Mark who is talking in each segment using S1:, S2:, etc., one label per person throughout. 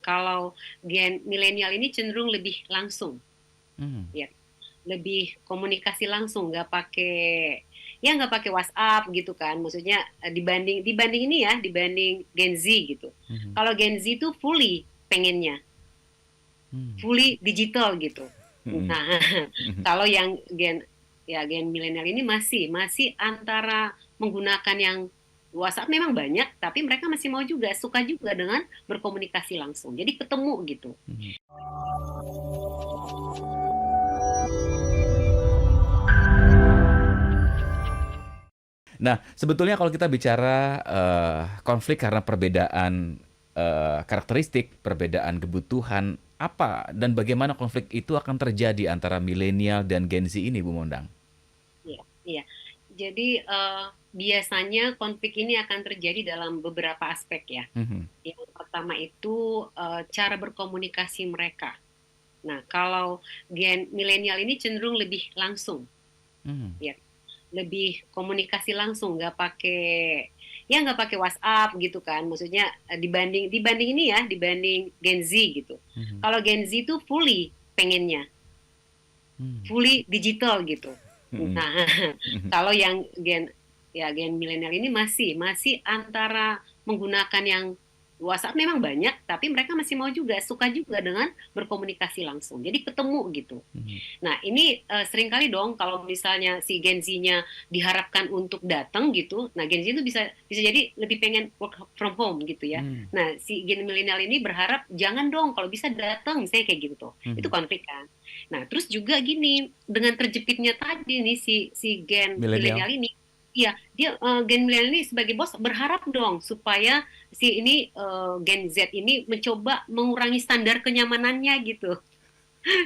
S1: kalau gen milenial ini cenderung lebih langsung,
S2: Hmm.
S1: ya, lebih komunikasi langsung, nggak pakai WhatsApp gitu kan. Maksudnya dibanding dibanding ini ya, dibanding Gen Z gitu.
S2: Mhm.
S1: Kalau Gen Z itu pengennya
S2: Hmm.
S1: fully digital gitu.
S2: Mhm.
S1: Nah, kalau yang gen milenial ini masih antara menggunakan yang WhatsApp memang banyak, tapi mereka masih mau juga suka juga dengan berkomunikasi langsung. Jadi ketemu gitu.
S2: Mhm. Nah, sebetulnya kalau kita bicara konflik karena perbedaan karakteristik, perbedaan kebutuhan, apa dan bagaimana konflik itu akan terjadi antara milenial dan Gen Z ini, Bu Mondang?
S1: Iya, iya. Jadi biasanya konflik ini akan terjadi dalam beberapa aspek ya.
S2: Mhm.
S1: Yang pertama itu cara berkomunikasi mereka. Nah, kalau gen milenial ini cenderung lebih langsung,
S2: Hmm.
S1: ya, lebih komunikasi langsung, nggak pakai WhatsApp gitu kan. Maksudnya dibanding dibanding ini ya, dibanding Gen Z gitu.
S2: Mhm.
S1: Kalau Gen Z itu pengennya
S2: Hmm.
S1: fully digital gitu.
S2: Mhm.
S1: Nah,
S2: Mhm.
S1: kalau yang gen milenial ini masih antara menggunakan yang WhatsApp memang banyak, tapi mereka masih mau juga suka juga dengan berkomunikasi langsung. Jadi ketemu gitu.
S2: Mhm.
S1: Nah, ini seringkali dong kalau misalnya si Gen Z-nya diharapkan untuk datang gitu. Nah, Gen Z itu bisa bisa jadi lebih pengen work from home gitu ya.
S2: Hmm.
S1: Nah, si gen milenial ini berharap jangan dong kalau bisa datang, misalnya kayak gitu tuh. Itu
S2: Mhm.
S1: konflik kan. Nah, terus juga gini, dengan terjepitnya tadi nih si gen
S2: Milenial.
S1: milenial ini, iya, dia gen milenial ini sebagai bos berharap dong supaya si ini gen Z ini mencoba mengurangi standar kenyamanannya gitu.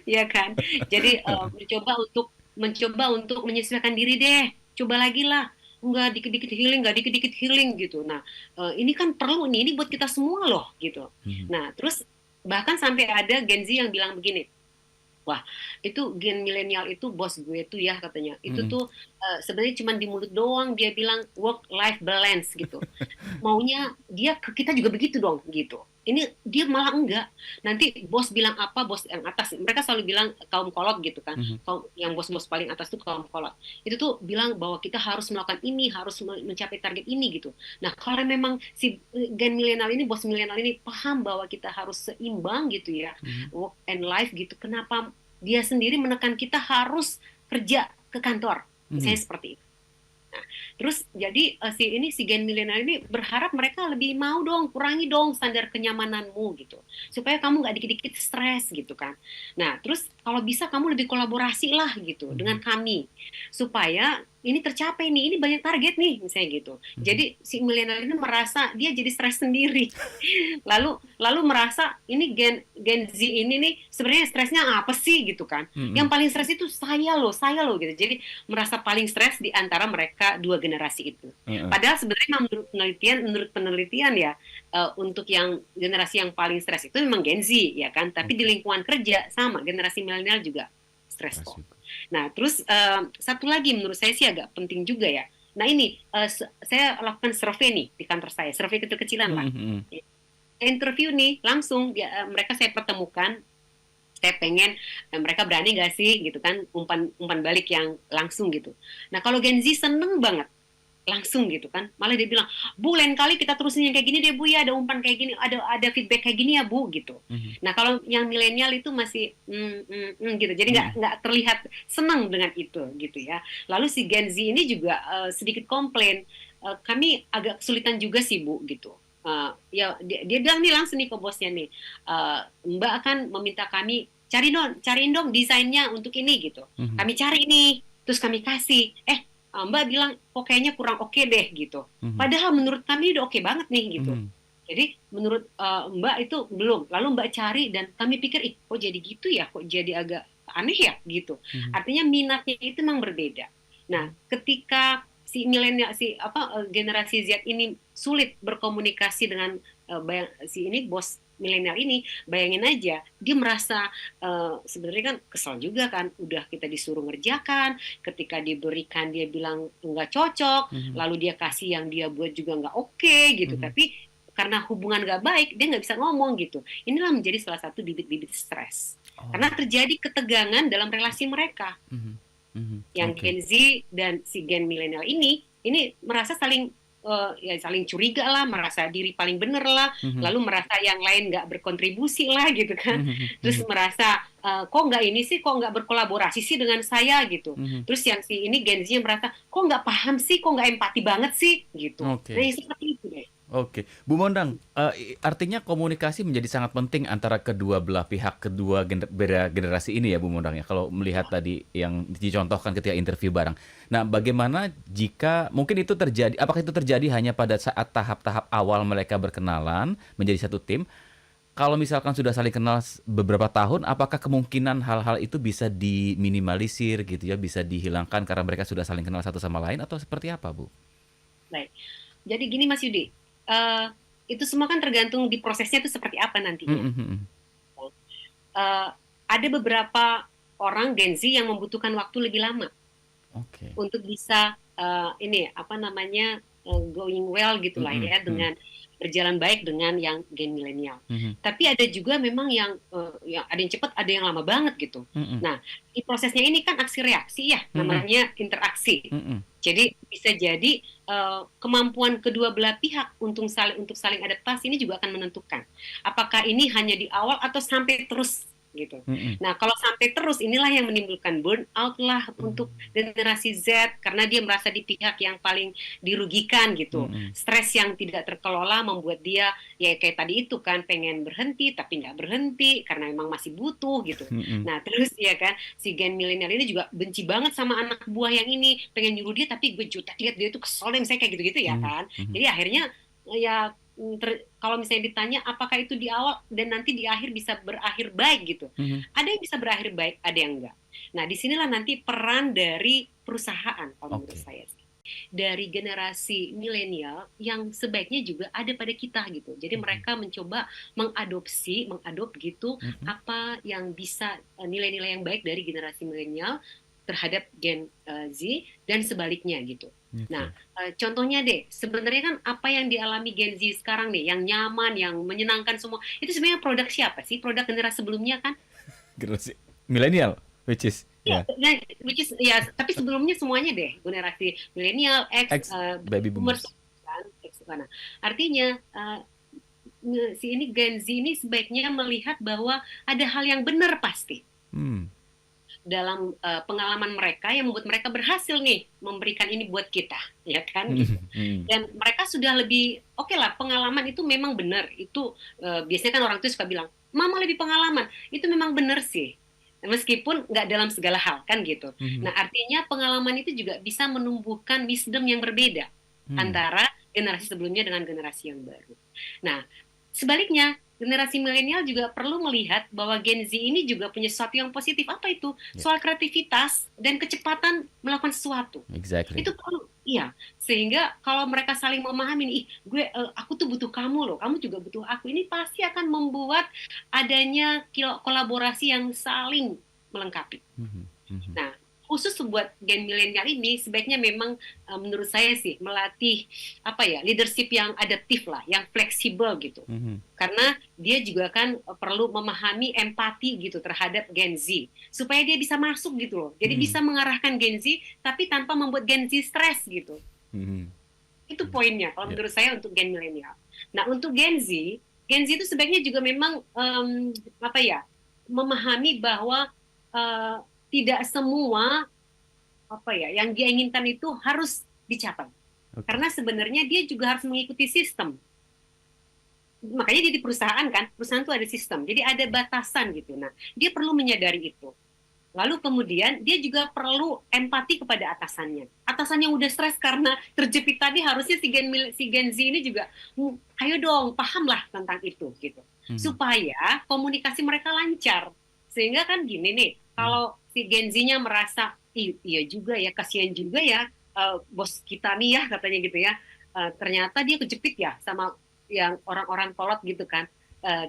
S1: Ya kan? Jadi mencoba untuk menyesuaikan diri deh. Coba lagi lah. Enggak dikit-dikit healing, enggak dikit-dikit healing gitu. Nah, ini kan perlu nih, ini buat kita semua loh gitu.
S2: Mhm.
S1: Nah, terus bahkan sampai ada Gen Z yang bilang begini, wah, itu gen milenial itu bos gue tuh ya katanya. Itu
S2: Mhm.
S1: tuh sebenarnya cuma di mulut doang dia bilang work life balance gitu. Maunya dia ke kita juga begitu dong gitu. Ini dia malah enggak. Nanti bos bilang apa, bos yang atas. Mereka selalu bilang kaum kolot gitu kan.
S2: Mhm.
S1: Yang bos-bos paling atas tuh kaum kolot. Itu tuh bilang bahwa kita harus melakukan ini, harus mencapai target ini gitu. Nah, kalau memang si gen milenial ini, bos milenial ini paham bahwa kita harus seimbang gitu ya,
S2: Mhm.
S1: work and life gitu. Kenapa dia sendiri menekan kita harus kerja ke kantor? Misalnya
S2: Mhm.
S1: seperti itu. Terus jadi si gen milenial ini berharap mereka lebih mau dong kurangi dong standar kenyamananmu gitu supaya kamu nggak dikit-dikit stres gitu kan. Nah terus kalau bisa kamu lebih kolaborasi lah gitu dengan
S2: Mhm.
S1: kami supaya ini tercapai nih, ini banyak target nih misalnya gitu.
S2: Mhm.
S1: Jadi si milenial ini merasa dia jadi stres sendiri. Lalu merasa ini gen Z ini nih sebenarnya stresnya apa sih gitu kan. Yang
S2: Mhm.
S1: paling stres itu saya loh gitu. Jadi merasa paling stres di antara mereka dua generasi itu.
S2: Heeh.
S1: Padahal sebenarnya menurut penelitian ya untuk yang generasi yang paling stres itu memang Gen Z ya kan. Tapi di
S2: Oke.
S1: lingkungan kerja sama generasi milenial juga stres
S2: Keras
S1: kok.
S2: juga.
S1: Nah, terus satu lagi menurut saya sih agak penting juga ya. Nah ini saya lakukan survei nih di kantor saya, survei kecil-kecilan lah.
S2: Mhm. Mhm.
S1: Interview nih langsung mereka saya pertemukan, saya pengen mereka berani gak sih gitu kan umpan umpan balik yang langsung gitu. Nah kalau Gen Z seneng banget langsung gitu kan, malah dia bilang bu lain kali kita terusin yang kayak gini deh bu ya, ada umpan kayak gini, ada feedback kayak gini ya bu gitu.
S2: Mhm.
S1: Nah kalau yang milenial itu masih gitu, jadi nggak
S2: Mhm.
S1: nggak terlihat senang dengan itu gitu ya. Lalu si Gen Z ini juga sedikit komplain, kami agak kesulitan juga sih bu gitu. Ya dia bilang nih langsung nih ke bosnya nih, Mbak akan meminta kami cariin dong desainnya untuk ini gitu.
S2: Mhm.
S1: Kami cari nih, terus kami kasih. Mbak bilang kok kayaknya kurang oke deh gitu.
S2: Mhm.
S1: Padahal menurut kami udah oke banget nih gitu.
S2: Mhm.
S1: Jadi menurut Mbak itu belum. Lalu Mbak cari dan kami pikir, ih kok jadi gitu ya, kok jadi agak aneh ya gitu.
S2: Mhm.
S1: Artinya minatnya itu memang berbeda. Nah, ketika si milenial generasi Z ini sulit berkomunikasi dengan si ini bos milenial ini, bayangin aja dia merasa sebenarnya kan kesal juga kan, udah kita disuruh ngerjakan, ketika diberikan dia bilang nggak cocok,
S2: Mhm.
S1: lalu dia kasih yang dia buat juga nggak oke gitu,
S2: Mhm.
S1: tapi karena hubungan gak baik, dia nggak bisa ngomong gitu. Inilah menjadi salah satu bibit-bibit stres.
S2: Oh.
S1: Karena terjadi ketegangan dalam relasi mereka.
S2: Mhm. Mhm.
S1: Yang
S2: Oke.
S1: Gen Z dan si Gen milenial ini merasa saling ya saling curiga lah, merasa diri paling bener lah,
S2: Mhm.
S1: lalu merasa yang lain nggak berkontribusi lah gitu kan.
S2: Mhm.
S1: Terus
S2: Mhm.
S1: merasa kok nggak ini sih, kok nggak berkolaborasi sih dengan saya gitu.
S2: Mhm.
S1: Terus yang si ini Gen Z merasa kok nggak paham sih, kok nggak empati banget sih gitu. Nah,
S2: Oke.
S1: yang seperti itu deh.
S2: Oke, Bu Mondang, artinya komunikasi menjadi sangat penting antara kedua belah pihak, kedua beda generasi ini ya Bu Mondang ya, kalau melihat tadi yang dicontohkan ketika interview bareng. Nah, bagaimana jika mungkin itu terjadi, apakah itu terjadi hanya pada saat tahap-tahap awal mereka berkenalan menjadi satu tim? Kalau misalkan sudah saling kenal beberapa tahun, apakah kemungkinan hal-hal itu bisa diminimalisir gitu ya, bisa dihilangkan karena mereka sudah saling kenal satu sama lain atau seperti apa, Bu?
S1: Baik. Jadi gini Mas Yudi, eh, itu semua kan tergantung di prosesnya itu seperti apa nantinya.
S2: Mhm. Mhm.
S1: Eh, ada beberapa orang Gen Z yang membutuhkan waktu lebih lama
S2: Oke.
S1: untuk bisa ini apa namanya going well gitulah
S2: Mhm.
S1: ya,
S2: Mhm.
S1: dengan berjalan baik dengan yang Gen milenial.
S2: Mhm.
S1: Tapi ada juga memang yang ada yang cepat, ada yang lama banget gitu.
S2: Mhm.
S1: Nah, di prosesnya ini kan aksi reaksi ya,
S2: Mhm.
S1: namanya interaksi.
S2: Mhm.
S1: Jadi bisa jadi kemampuan kedua belah pihak untuk saling adaptasi ini juga akan menentukan apakah ini hanya di awal atau sampai terus gitu.
S2: Mhm.
S1: Nah, kalau sampai terus inilah yang menimbulkan burnout lah untuk
S2: Mmm.
S1: generasi Z karena dia merasa di pihak yang paling dirugikan gitu.
S2: Mhm.
S1: Stres yang tidak terkelola membuat dia ya kayak tadi itu kan pengen berhenti tapi nggak berhenti karena memang masih butuh gitu.
S2: Mhm.
S1: Nah, terus ya kan si gen milenial ini juga benci banget sama anak buah yang ini, pengen nyuruh dia tapi gue jutek lihat dia tuh kesel deh misalnya kayak gitu-gitu ya
S2: Mhm.
S1: kan.
S2: Mhm.
S1: Jadi akhirnya ya kalau misalnya ditanya apakah itu di awal dan nanti di akhir bisa berakhir baik gitu.
S2: Mhm.
S1: Ada yang bisa berakhir baik, ada yang enggak. Nah, disinilah nanti peran dari perusahaan kalau menurut
S2: Oke.
S1: saya sih. Dari generasi milenial yang sebaiknya juga ada pada kita gitu. Jadi
S2: Mhm.
S1: mereka mencoba mengadop gitu
S2: Mhm.
S1: apa yang bisa nilai-nilai yang baik dari generasi milenial terhadap Gen Z dan sebaliknya gitu. Nah,
S2: Oke.
S1: contohnya deh, sebenarnya kan apa yang dialami Gen Z sekarang nih, yang nyaman, yang menyenangkan semua, itu sebenarnya produk siapa sih? Produk generasi sebelumnya kan?
S2: Generasi milenial, which is
S1: Ya,
S2: ya,
S1: nah, which is ya, tapi sebelumnya semuanya deh, generasi milenial, X,
S2: X
S1: baby
S2: baby
S1: boomers,
S2: boomers.
S1: kan, X mana. Artinya si ini Gen Z ini sebaiknya melihat bahwa ada hal yang benar pasti
S2: Hmm.
S1: dalam pengalaman mereka yang membuat mereka berhasil nih memberikan ini buat kita, ya kan gitu.
S2: Mhm. Mhm.
S1: Dan mereka sudah lebih oke lah, pengalaman itu memang benar. Itu biasanya kan orang tua suka bilang, "Mama lebih pengalaman." Itu memang benar sih. Meskipun nggak dalam segala hal kan gitu.
S2: Mhm.
S1: Nah, artinya pengalaman itu juga bisa menumbuhkan wisdom yang berbeda
S2: Hmm.
S1: antara generasi sebelumnya dengan generasi yang baru. Nah, sebaliknya, generasi milenial juga perlu melihat bahwa Gen Z ini juga punya sesuatu yang positif. Apa itu?
S2: Ya,
S1: Soal kreativitas dan kecepatan melakukan sesuatu.
S2: exactly.
S1: Itu perlu, iya. Sehingga kalau mereka saling memahami, ih, aku tuh butuh kamu loh, kamu juga butuh aku. Ini pasti akan membuat adanya kolaborasi yang saling melengkapi.
S2: Mhm. Mhm.
S1: Nah, khusus buat gen milenial ini sebaiknya memang menurut saya sih melatih apa ya leadership yang adaptif lah, yang fleksibel gitu.
S2: Mhm.
S1: Karena dia juga kan perlu memahami empati gitu terhadap Gen Z supaya dia bisa masuk gitu loh. Jadi bisa
S2: Mhm.
S1: mengarahkan Gen Z tapi tanpa membuat Gen Z stres gitu.
S2: Mhm.
S1: Itu poinnya kalau
S2: Ya.
S1: menurut saya untuk gen milenial. Nah, untuk Gen Z itu sebaiknya juga memang apa ya memahami bahwa eh, tidak semua apa ya yang dia inginkan itu harus dicapai.
S2: Oke.
S1: Karena sebenarnya dia juga harus mengikuti sistem. Makanya jadi perusahaan kan, perusahaan itu ada sistem. Jadi ada batasan gitu. Nah, dia perlu menyadari itu. Lalu kemudian dia juga perlu empati kepada atasannya. Atasannya udah stres karena terjepit tadi, harusnya si Gen Z ini juga, ayo dong, pahamlah tentang itu gitu.
S2: Mhm.
S1: Supaya komunikasi mereka lancar. Sehingga kan gini nih,
S2: Mhm.
S1: kalau si Gen Z-nya merasa, iya juga ya, kasihan juga ya bos kita nih ya, katanya gitu ya. Ternyata dia kejepit ya sama yang orang-orang kolot gitu kan.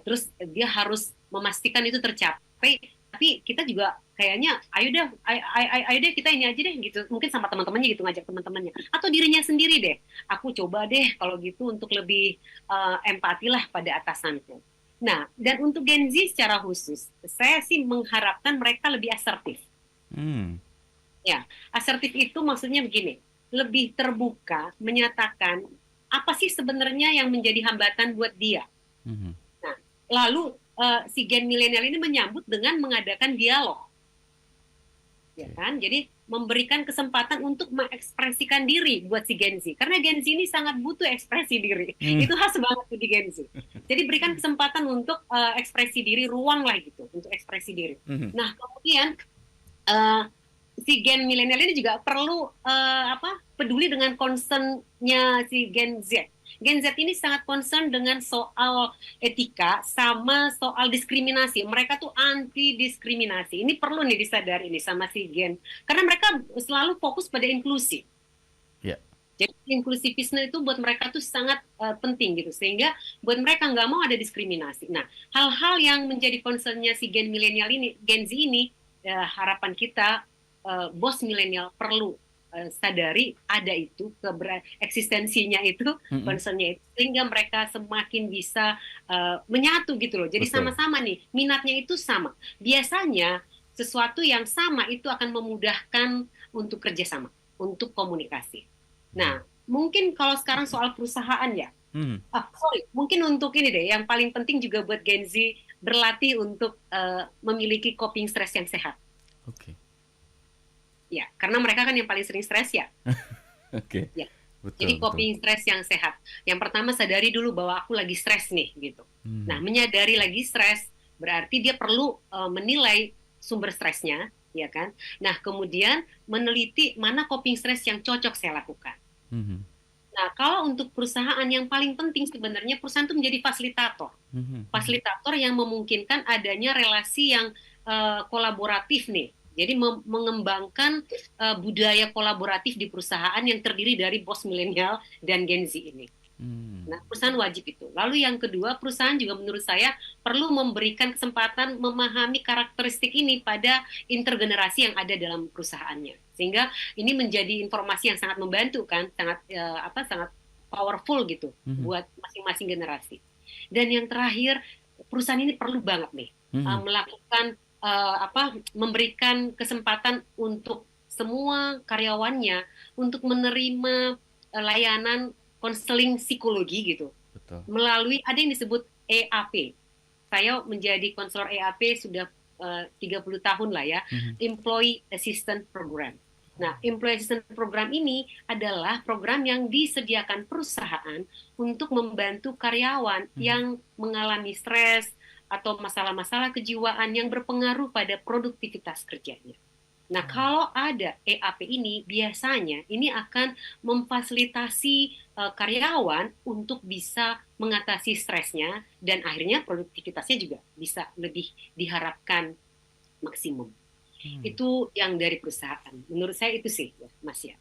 S1: Terus dia harus memastikan itu tercapai, tapi kita juga kayaknya ayo deh kita ini aja deh gitu, mungkin sama teman-temannya gitu, ngajak teman-temannya atau dirinya sendiri deh, aku coba deh kalau gitu untuk lebih empati lah pada atasanku. Nah, dan untuk Gen Z secara khusus saya sih mengharapkan mereka lebih asertif.
S2: Hmm.
S1: Ya, asertif itu maksudnya begini, lebih terbuka menyatakan apa sih sebenarnya yang menjadi hambatan buat dia.
S2: Mhm.
S1: Nah, lalu si gen milenial ini menyambut dengan mengadakan dialog, ya
S2: Oke.
S1: kan? Jadi memberikan kesempatan untuk mengekspresikan diri buat si Gen Z. Karena Gen Z ini sangat butuh ekspresi diri.
S2: Mmm.
S1: Itu khas banget tuh di Gen Z. Jadi berikan kesempatan untuk ekspresi diri, ruang lah gitu untuk ekspresi diri.
S2: Mhm.
S1: Nah, kemudian eh, si gen milenial ini juga perlu peduli dengan concernnya si Gen Z. Gen Z ini sangat concern dengan soal etika sama soal diskriminasi. Mereka tuh anti diskriminasi. Ini perlu nih disadari ini sama si Gen. Karena mereka selalu fokus pada inklusi.
S2: Ya.
S1: Jadi inklusivisme itu buat mereka tuh sangat penting gitu. Sehingga buat mereka nggak mau ada diskriminasi. Nah, hal-hal yang menjadi concernnya si gen milenial ini, Gen Z ini, harapan kita bos milenial perlu sadari ada itu eksistensinya itu,
S2: Mhm.
S1: concernnya itu, sehingga mereka semakin bisa menyatu gitu loh. Jadi
S2: Betul.
S1: sama-sama nih minatnya itu sama. Biasanya sesuatu yang sama itu akan memudahkan untuk kerjasama, untuk komunikasi.
S2: Mhm.
S1: Nah, mungkin kalau sekarang soal perusahaan ya,
S2: Mhm.
S1: sorry, mungkin untuk ini deh, yang paling penting juga buat Gen Z berlatih untuk memiliki coping stress yang sehat.
S2: Oke.
S1: Ya, karena mereka kan yang paling sering stres ya.
S2: Oke.
S1: Ya.
S2: Betul
S1: Jadi
S2: betul.
S1: coping stres yang sehat. Yang pertama sadari dulu bahwa aku lagi stres nih gitu. Nah,
S2: Mhm.
S1: menyadari lagi stres berarti dia perlu menilai sumber stresnya, ya kan? Nah, kemudian meneliti mana coping stres yang cocok saya lakukan.
S2: Mhm.
S1: Nah, kalau untuk perusahaan yang paling penting sebenarnya perusahaan itu menjadi fasilitator.
S2: Mhm mhm.
S1: Fasilitator yang memungkinkan adanya relasi yang kolaboratif nih. Jadi mengembangkan budaya kolaboratif di perusahaan yang terdiri dari bos milenial dan Gen Z ini.
S2: Mmm.
S1: Nah, perusahaan wajib itu. Lalu yang kedua, perusahaan juga menurut saya perlu memberikan kesempatan memahami karakteristik ini pada intergenerasi yang ada dalam perusahaannya. Sehingga ini menjadi informasi yang sangat membantu kan, sangat powerful gitu
S2: Mhm.
S1: buat masing-masing generasi. Dan yang terakhir, perusahaan ini perlu banget nih
S2: Mhm.
S1: melakukan memberikan kesempatan untuk semua karyawannya untuk menerima layanan konseling psikologi gitu
S2: Betul.
S1: melalui ada yang disebut EAP. Saya menjadi konselor EAP sudah 30 tahun lah ya,
S2: Mhm.
S1: Employee Assistance Program. Nah, Employee Assistance Program ini adalah program yang disediakan perusahaan untuk membantu karyawan
S2: Mhm.
S1: yang mengalami stres atau masalah-masalah kejiwaan yang berpengaruh pada produktivitas kerjanya. Nah,
S2: Oh.
S1: kalau ada EAP ini, biasanya ini akan memfasilitasi karyawan untuk bisa mengatasi stresnya dan akhirnya produktivitasnya juga bisa lebih diharapkan maksimum.
S2: Mmm.
S1: Itu yang dari perusahaan. Menurut saya itu sih, Mas ya.